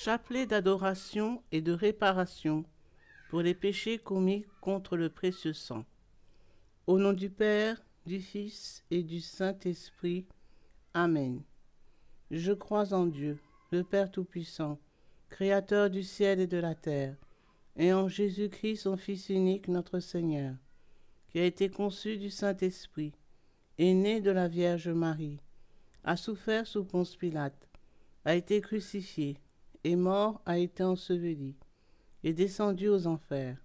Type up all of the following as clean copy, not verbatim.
Chapelet d'adoration et de réparation pour les péchés commis contre le précieux sang. Au nom du Père, du Fils et du Saint-Esprit. Amen. Je crois en Dieu, le Père Tout-Puissant, Créateur du ciel et de la terre, et en Jésus-Christ, son Fils unique, notre Seigneur, qui a été conçu du Saint-Esprit, est né de la Vierge Marie, a souffert sous Ponce Pilate, a été crucifié, est mort, a été enseveli, est descendu aux enfers.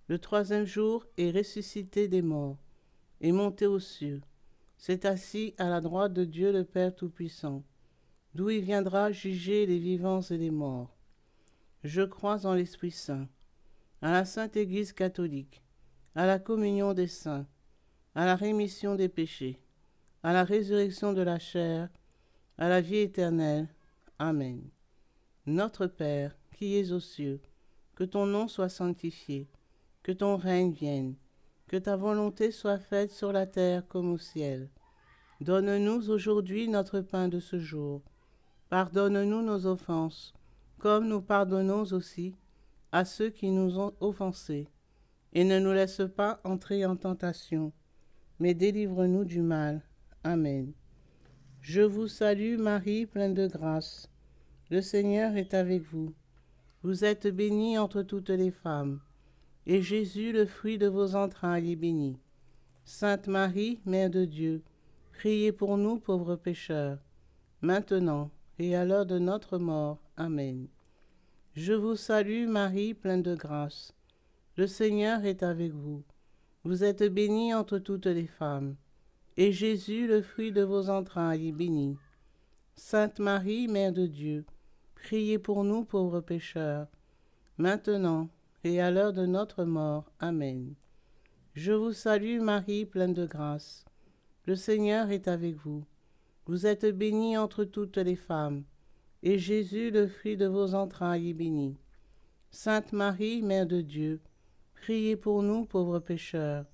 Le troisième jour est ressuscité des morts, est monté aux cieux, s'est assis à la droite de Dieu le Père Tout-Puissant, d'où il viendra juger les vivants et les morts. Je crois en l'Esprit Saint, à la Sainte Église catholique, à la communion des saints, à la rémission des péchés, à la résurrection de la chair, à la vie éternelle. Amen. Notre Père, qui es aux cieux, que ton nom soit sanctifié, que ton règne vienne, que ta volonté soit faite sur la terre comme au ciel. Donne-nous aujourd'hui notre pain de ce jour. Pardonne-nous nos offenses, comme nous pardonnons aussi à ceux qui nous ont offensés. Et ne nous laisse pas entrer en tentation, mais délivre-nous du mal. Amen. Je vous salue Marie, pleine de grâce. Le Seigneur est avec vous. Vous êtes bénie entre toutes les femmes, et Jésus, le fruit de vos entrailles, est béni. Sainte Marie, Mère de Dieu, priez pour nous pauvres pécheurs, maintenant et à l'heure de notre mort. Amen. Je vous salue Marie, pleine de grâce. Le Seigneur est avec vous. Vous êtes bénie entre toutes les femmes, et Jésus, le fruit de vos entrailles, est béni. Sainte Marie, Mère de Dieu, priez pour nous pauvres pécheurs, maintenant et à l'heure de notre mort. Amen. Je vous salue Marie, pleine de grâce. Le Seigneur est avec vous. Vous êtes bénie entre toutes les femmes, et Jésus, le fruit de vos entrailles, est béni. Sainte Marie, Mère de Dieu, priez pour nous pauvres pécheurs,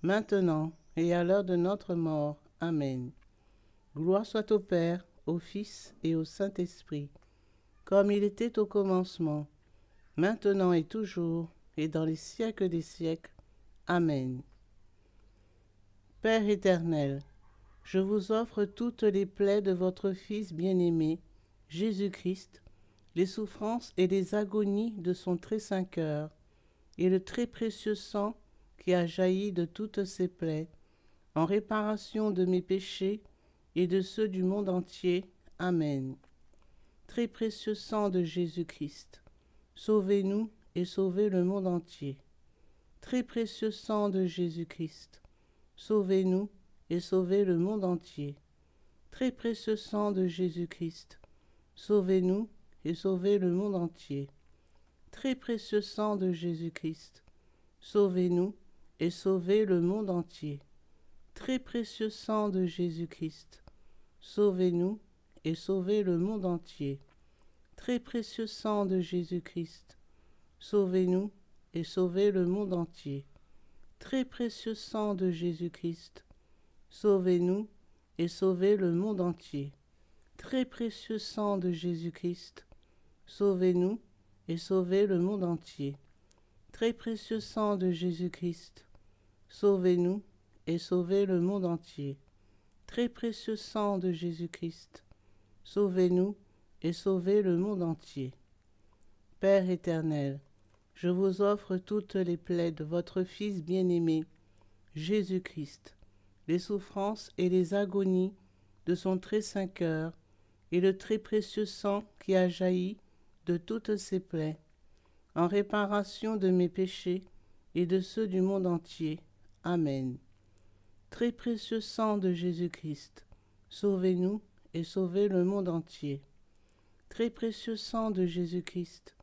maintenant et à l'heure de notre mort. Amen. Gloire soit au Père, au Fils et au Saint-Esprit, comme il était au commencement, maintenant et toujours, et dans les siècles des siècles. Amen. Père éternel, je vous offre toutes les plaies de votre Fils bien-aimé, Jésus-Christ, les souffrances et les agonies de son très saint cœur, et le très précieux sang qui a jailli de toutes ses plaies, en réparation de mes péchés et de ceux du monde entier. Amen. Très précieux sang de Jésus-Christ, sauvez-nous et sauvez le monde entier. Très précieux sang de Jésus-Christ, sauvez-nous et sauvez le monde entier. Très précieux sang de Jésus-Christ, sauvez-nous et sauvez le monde entier. Très précieux sang de Jésus-Christ, sauvez-nous et sauvez le monde entier. Très précieux sang de Jésus-Christ, sauvez-nous et sauvez le monde entier. Très précieux sang de Jésus-Christ, sauvez-nous et sauvez le monde entier. Très précieux sang de Jésus-Christ, sauvez-nous et sauvez le monde entier. Très précieux sang de Jésus-Christ, sauvez-nous et sauvez le monde entier. Très précieux sang de Jésus-Christ, sauvez-nous et sauvez le monde entier. Très précieux sang de Jésus-Christ, sauvez-nous et sauvez le monde entier. Père éternel, je vous offre toutes les plaies de votre Fils bien-aimé, Jésus-Christ, les souffrances et les agonies de son très saint cœur, et le très précieux sang qui a jailli de toutes ses plaies, en réparation de mes péchés et de ceux du monde entier. Amen. Très précieux sang de Jésus-Christ, sauvez-nous et sauvez le monde entier. Très précieux sang de Jésus-Christ,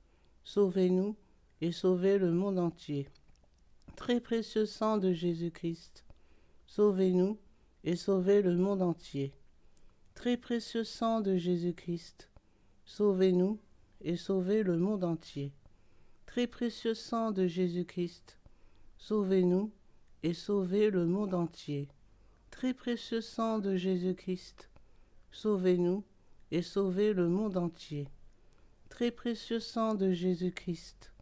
sauvez-nous et sauvez le monde entier. Très précieux sang de Jésus-Christ, sauvez-nous et sauvez le monde entier. Très précieux sang de Jésus-Christ, sauvez-nous et sauvez le monde entier. Très précieux sang de Jésus-Christ, sauvez-nous et sauvez le monde entier. Très précieux sang de Jésus-Christ, sauvez-nous et sauvez le monde entier. très précieux sang de Jésus-Christ,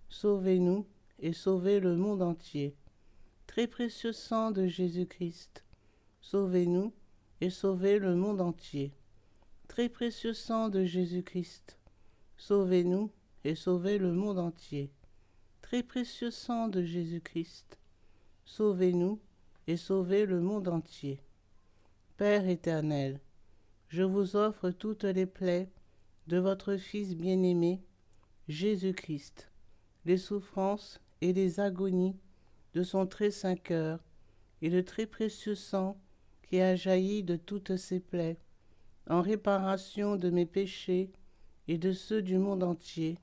sauvez-nous et sauvez le monde entier. Très précieux sang de Jésus-Christ, sauvez-nous et sauvez le monde entier. Très précieux sang de Jésus-Christ, sauvez-nous et sauvez le monde entier. Très précieux sang de Jésus-Christ, sauvez-nous et sauvez le monde entier. Père éternel, je vous offre toutes les plaies de votre Fils bien-aimé, Jésus-Christ, les souffrances et les agonies de son très saint cœur et le très précieux sang qui a jailli de toutes ses plaies, en réparation de mes péchés et de ceux du monde entier.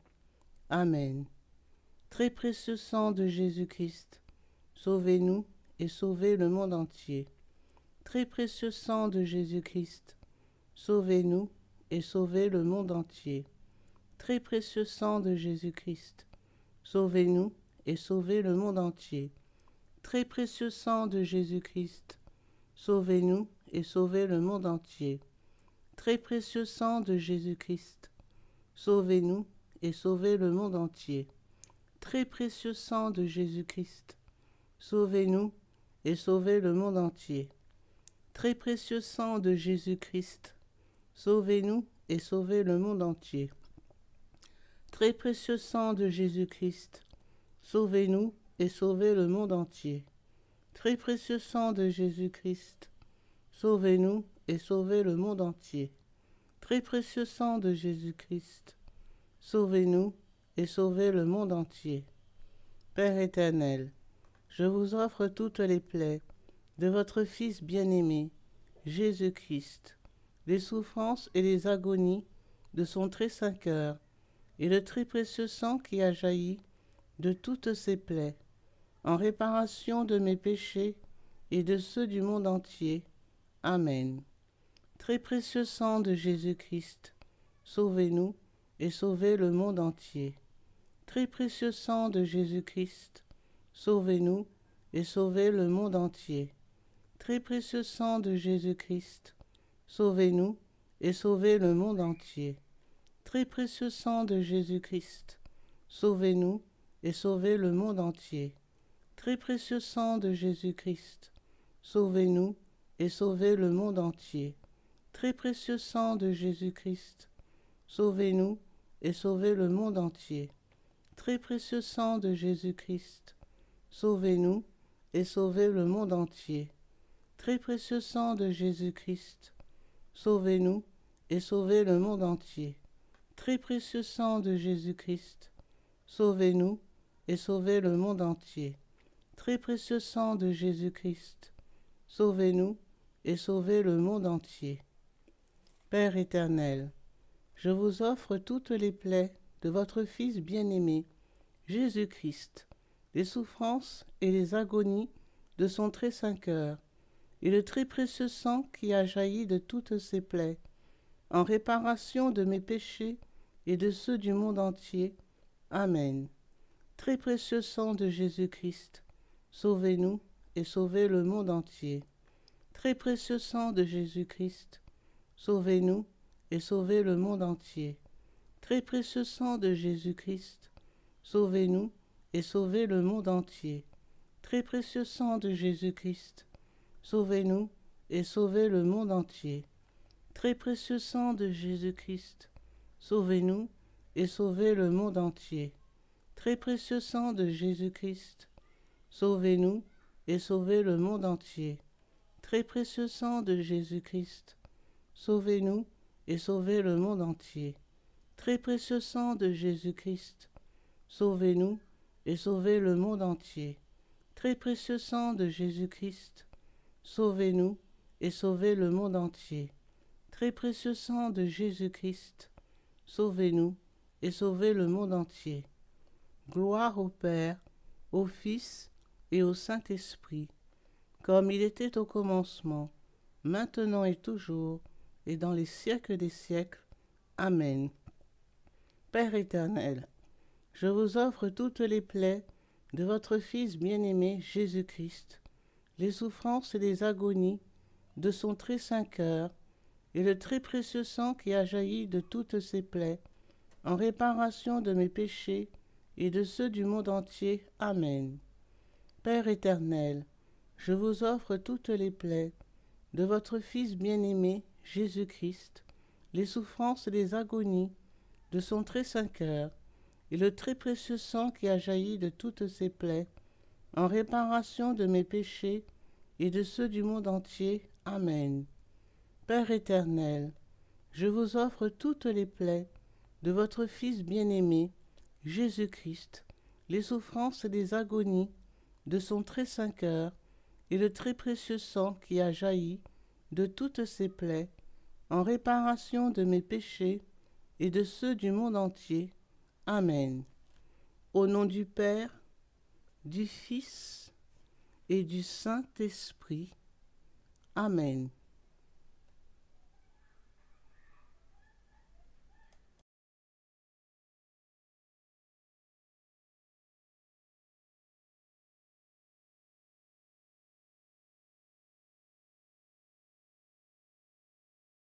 Amen. Très précieux sang de Jésus-Christ, sauvez-nous et sauvez le monde entier. Très précieux sang de Jésus-Christ, sauvez-nous et sauvez le monde entier. Très précieux sang de Jésus-Christ, sauvez-nous et sauvez le monde entier. Très précieux sang de Jésus-Christ, sauvez-nous et sauvez le monde entier. Très précieux sang de Jésus-Christ, sauvez-nous et sauvez le monde entier. Très précieux sang de Jésus-Christ, sauvez-nous et sauvez le monde entier. Très précieux sang de Jésus-Christ, sauvez-nous et sauvez le monde entier. Très précieux sang de Jésus-Christ, sauvez-nous et sauvez le monde entier. Très précieux sang de Jésus-Christ, sauvez-nous et sauvez le monde entier. Très précieux sang de Jésus-Christ, sauvez-nous et sauvez le monde entier. Père éternel, je vous offre toutes les plaies de votre Fils bien-aimé, Jésus-Christ, les souffrances et les agonies de son très saint cœur, et le très précieux sang qui a jailli de toutes ses plaies, en réparation de mes péchés et de ceux du monde entier. Amen. Très précieux sang de Jésus-Christ, sauvez-nous et sauvez le monde entier. Très précieux sang de Jésus-Christ, sauvez-nous et sauvez le monde entier. Très précieux sang de Jésus-Christ, sauvez-nous et sauvez le monde entier. Très précieux sang de Jésus-Christ, sauvez-nous et sauvez le monde entier. Très précieux sang de Jésus-Christ, sauvez-nous et sauvez le monde entier. Très précieux sang de Jésus-Christ, sauvez-nous et sauvez le monde entier. Très précieux sang de Jésus-Christ, sauvez-nous et sauvez le monde entier. Très précieux sang de Jésus-Christ, sauvez-nous et sauvez le monde entier. Très précieux sang de Jésus-Christ, sauvez-nous et sauvez le monde entier. Très précieux sang de Jésus-Christ, sauvez-nous et sauvez le monde entier. Père éternel, je vous offre toutes les plaies de votre Fils bien-aimé, Jésus-Christ, les souffrances et les agonies de son très saint cœur, et le très précieux sang qui a jailli de toutes ses plaies, en réparation de mes péchés et de ceux du monde entier. Amen. Très précieux sang de Jésus-Christ, sauvez-nous et sauvez le monde entier. Très précieux sang de Jésus-Christ, sauvez-nous et sauvez le monde entier. Très précieux sang de Jésus-Christ, sauvez-nous et sauvez le monde entier. Très précieux sang de Jésus-Christ, sauvez-nous et sauvez le monde entier. Très précieux sang de Jésus-Christ, sauvez-nous et sauvez le monde entier. Très précieux sang de Jésus-Christ, sauvez-nous et sauvez le monde entier. Très précieux sang de Jésus-Christ, sauvez-nous et sauvez le monde entier. Très précieux sang de Jésus-Christ, sauvez-nous et sauvez le monde entier. Très précieux sang de Jésus-Christ, sauvez-nous et sauvez le monde entier. Très précieux sang de Jésus-Christ, sauvez-nous et sauvez le monde entier. Gloire au Père, au Fils et au Saint-Esprit, comme il était au commencement, maintenant et toujours, et dans les siècles des siècles. Amen. Père éternel, je vous offre toutes les plaies de votre Fils bien-aimé Jésus-Christ, les souffrances et les agonies de son très saint cœur, et le très précieux sang qui a jailli de toutes ses plaies, en réparation de mes péchés et de ceux du monde entier. Amen. Père éternel, je vous offre toutes les plaies de votre Fils bien-aimé, Jésus-Christ, les souffrances et les agonies de son très saint cœur, et le très précieux sang qui a jailli de toutes ses plaies, en réparation de mes péchés et de ceux du monde entier. Amen. Père éternel, je vous offre toutes les plaies de votre Fils bien-aimé, Jésus-Christ, les souffrances et les agonies de son très saint cœur, et le très précieux sang qui a jailli de toutes ses plaies, en réparation de mes péchés et de ceux du monde entier. Amen. Au nom du Père, du Fils et du Saint-Esprit. Amen.